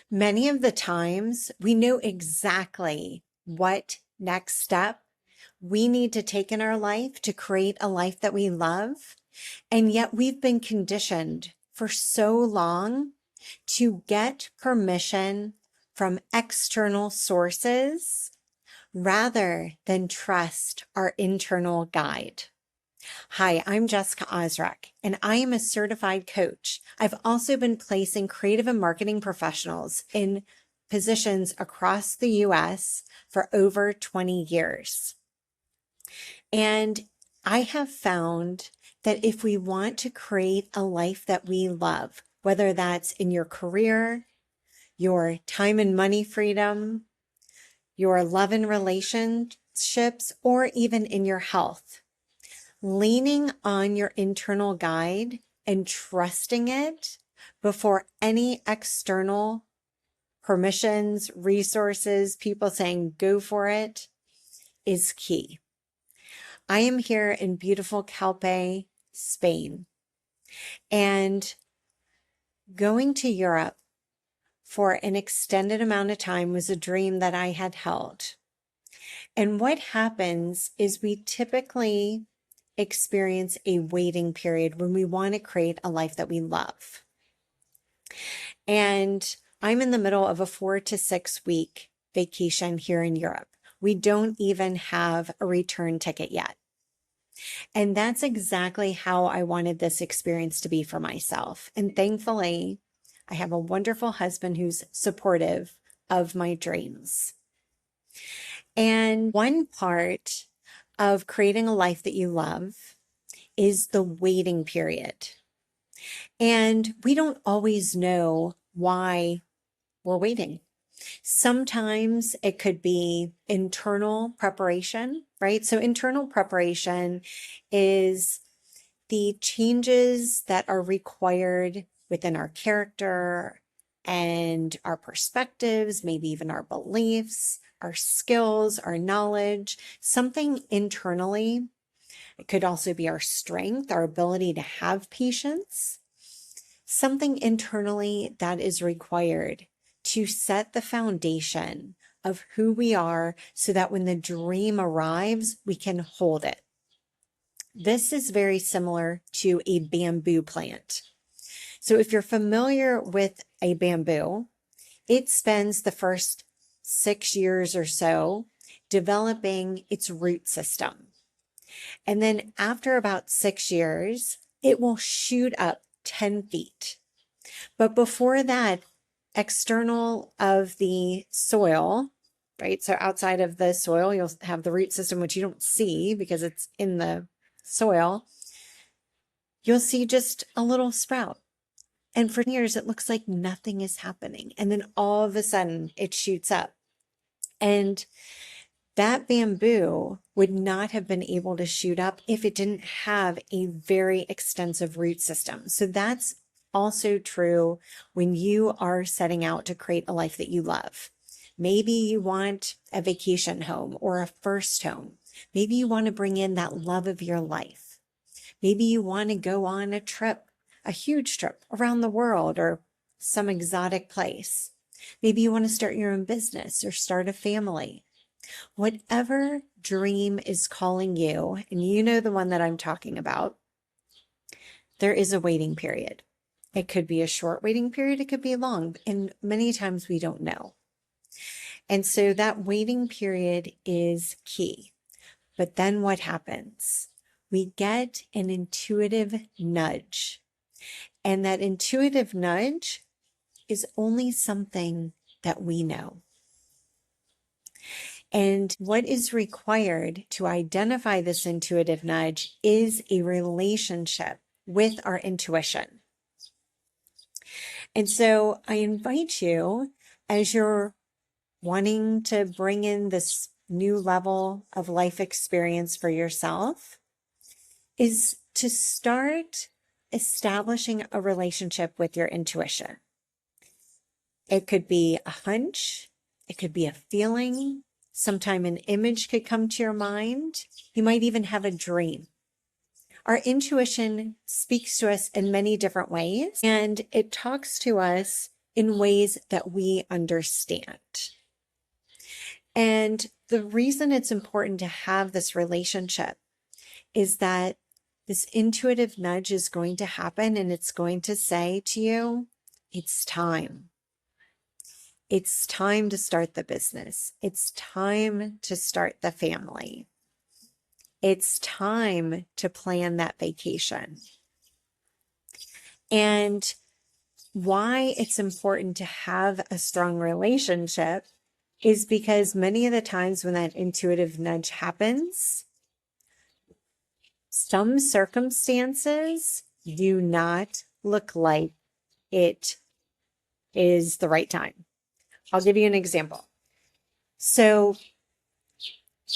Many of the times we know exactly what next step we need to take in our life to create a life that we love. And yet we've been conditioned for so long to get permission from external sources rather than trust our internal guide. Hi, I'm Jessica Ozrek, and I am a certified coach. I've also been placing creative and marketing professionals in positions across the US for over 20 years. And I have found that if we want to create a life that we love, whether that's in your career, your time and money freedom, your love and relationships, or even in your health, leaning on your internal guide and trusting it before any external permissions, resources, people saying go for it is key. I am here in beautiful Calpe, Spain, and going to Europe for an extended amount of time was a dream that I had held. And what happens is we typically experience a waiting period when we want to create a life that we love. And I'm in the middle of a 4 to 6 week vacation here in Europe. We don't even have a return ticket yet. And that's exactly how I wanted this experience to be for myself. And thankfully, I have a wonderful husband who's supportive of my dreams. And one part of creating a life that you love is the waiting period. And we don't always know why we're waiting. Sometimes it could be internal preparation, right? So internal preparation is the changes that are required within our character and our perspectives, maybe even our beliefs, our skills, our knowledge, something internally. It could also be our strength, our ability to have patience, something internally that is required to set the foundation of who we are so that when the dream arrives, we can hold it. This is very similar to a bamboo plant. So if you're familiar with a bamboo, it spends the first 6 years or so developing its root system. And then after about 6 years, it will shoot up 10 feet. But before that, external of the soil, right? So outside of the soil, you'll have the root system, which you don't see because it's in the soil. You'll see just a little sprout. And for years, it looks like nothing is happening. And then all of a sudden, it shoots up. And that bamboo would not have been able to shoot up if it didn't have a very extensive root system. So that's also true when you are setting out to create a life that you love. Maybe you want a vacation home or a first home. Maybe you want to bring in that love of your life. Maybe you want to go on a trip, a huge trip around the world or some exotic place. Maybe you want to start your own business or start a family. Whatever dream is calling you, and you know the one that I'm talking about, there is a waiting period. It could be a short waiting period, it could be long, and many times we don't know. And so that waiting period is key. But then what happens? We get an intuitive nudge. And that intuitive nudge is only something that we know. And what is required to identify this intuitive nudge is a relationship with our intuition. And so I invite you, as you're wanting to bring in this new level of life experience for yourself, is to start establishing a relationship with your intuition. It could be a hunch, it could be a feeling, sometime an image could come to your mind. You might even have a dream. Our intuition speaks to us in many different ways, and it talks to us in ways that we understand. And the reason it's important to have this relationship is that this intuitive nudge is going to happen and it's going to say to you, it's time. It's time to start the business. It's time to start the family. It's time to plan that vacation. And why it's important to have a strong relationship is because many of the times when that intuitive nudge happens, some circumstances do not look like it is the right time. I'll give you an example. So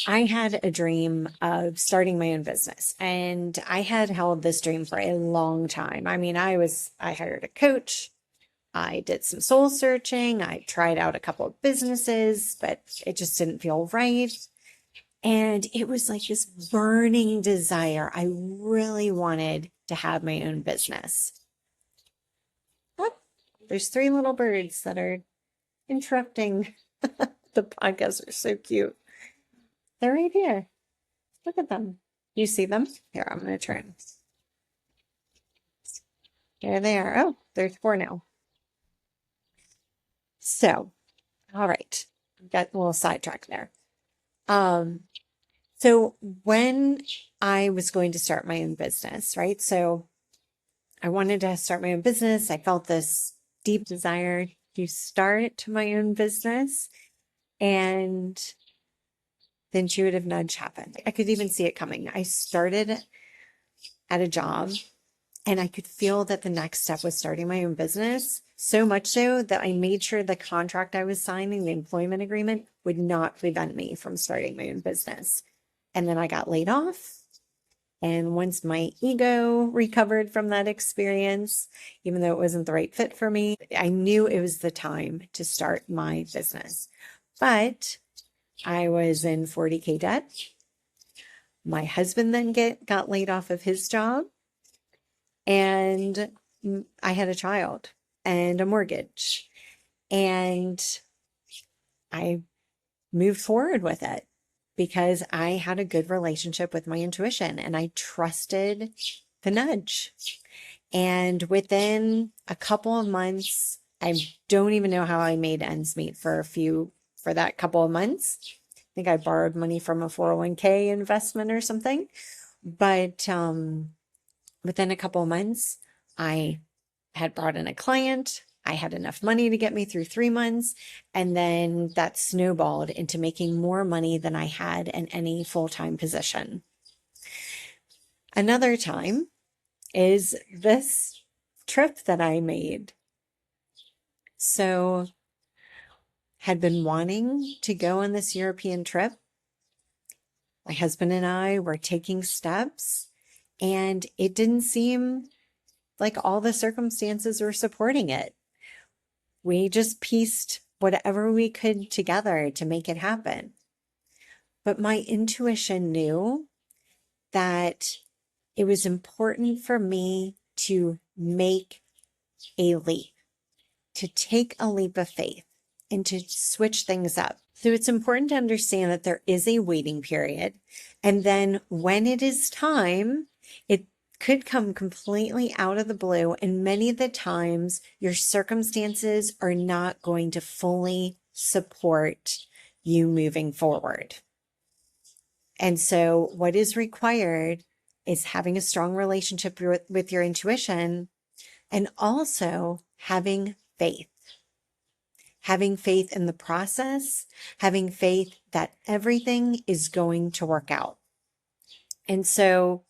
I had a dream of starting my own business, and I had held this dream for a long time. I mean, I hired a coach. I did some soul searching. I tried out a couple of businesses, but it just didn't feel right. And it was like this burning desire. I really wanted to have my own business. Oh, there's 3 little birds that are interrupting the podcast. They're so cute. They're right here. Look at them. You see them? Here, I'm going to turn. There they are. Oh, there's 4 now. So, all right. Got a little sidetracked there. So when I was going to start my own business, right? So I wanted to start my own business. I felt this deep desire to start my own business, and the intuitive nudge happened. I could even see it coming. I started at a job and I could feel that the next step was starting my own business, so much so that I made sure the contract I was signing, the employment agreement, would not prevent me from starting my own business. And then I got laid off. And once my ego recovered from that experience, even though it wasn't the right fit for me, I knew it was the time to start my business. But I was in 40K debt. My husband then got laid off of his job. And I had a child and a mortgage. And I moved forward with it because I had a good relationship with my intuition and I trusted the nudge. And within a couple of months, I don't even know how I made ends meet for that couple of months. I think I borrowed money from a 401k investment or something. But within a couple of months, I had brought in a client. I had enough money to get me through 3 months. And then that snowballed into making more money than I had in any full-time position. Another time is this trip that I made. So had been wanting to go on this European trip. My husband and I were taking steps, and it didn't seem like all the circumstances were supporting it. We just pieced whatever we could together to make it happen. But my intuition knew that it was important for me to make a leap, to take a leap of faith and to switch things up. So it's important to understand that there is a waiting period. And then when it is time, it could come completely out of the blue. And many of the times your circumstances are not going to fully support you moving forward. And so what is required is having a strong relationship with your intuition and also having faith. Having faith in the process, having faith that everything is going to work out. And so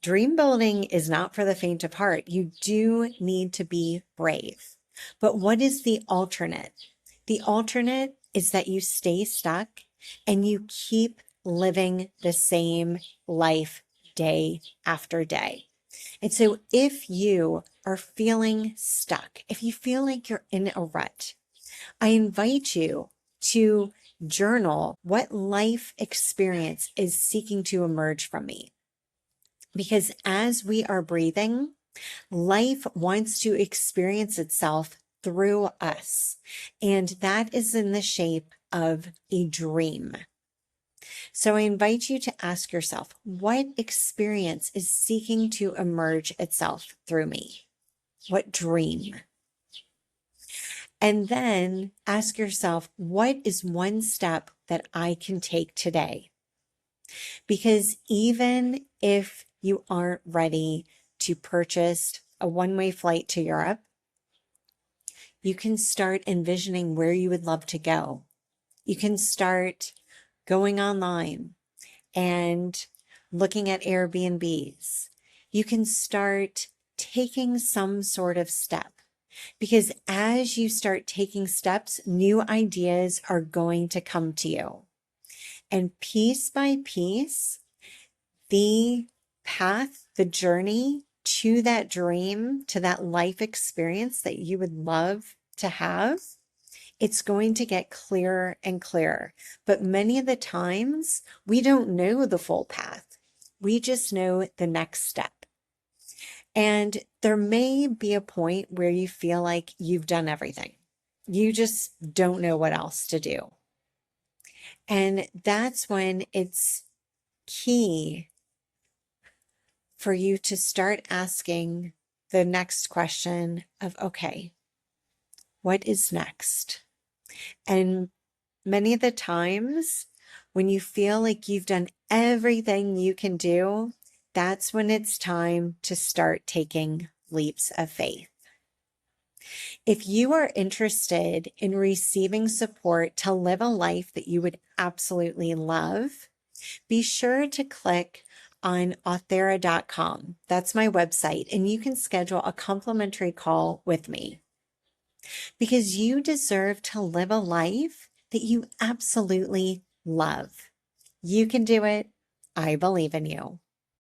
dream building is not for the faint of heart. You do need to be brave. But what is the alternate? The alternate is that you stay stuck and you keep living the same life day after day. And so if you are feeling stuck, if you feel like you're in a rut, I invite you to journal what life experience is seeking to emerge from me. Because as we are breathing, life wants to experience itself through us. And that is in the shape of a dream. So I invite you to ask yourself, what experience is seeking to emerge itself through me? What dream? And then ask yourself, what is one step that I can take today? Because even if you aren't ready to purchase a one-way flight to Europe, you can start envisioning where you would love to go. You can start going online and looking at Airbnbs. You can start taking some sort of step, because as you start taking steps, new ideas are going to come to you. And piece by piece, the path, the journey to that dream, to that life experience that you would love to have, it's going to get clearer and clearer. But many of the times, we don't know the full path. We just know the next step. And there may be a point where you feel like you've done everything. You just don't know what else to do. And that's when it's key for you to start asking the next question of, okay, what is next? And many of the times when you feel like you've done everything you can do, that's when it's time to start taking leaps of faith. If you are interested in receiving support to live a life that you would absolutely love, be sure to click on authera.com. That's my website, and you can schedule a complimentary call with me, because you deserve to live a life that you absolutely love. You can do it. I believe in you.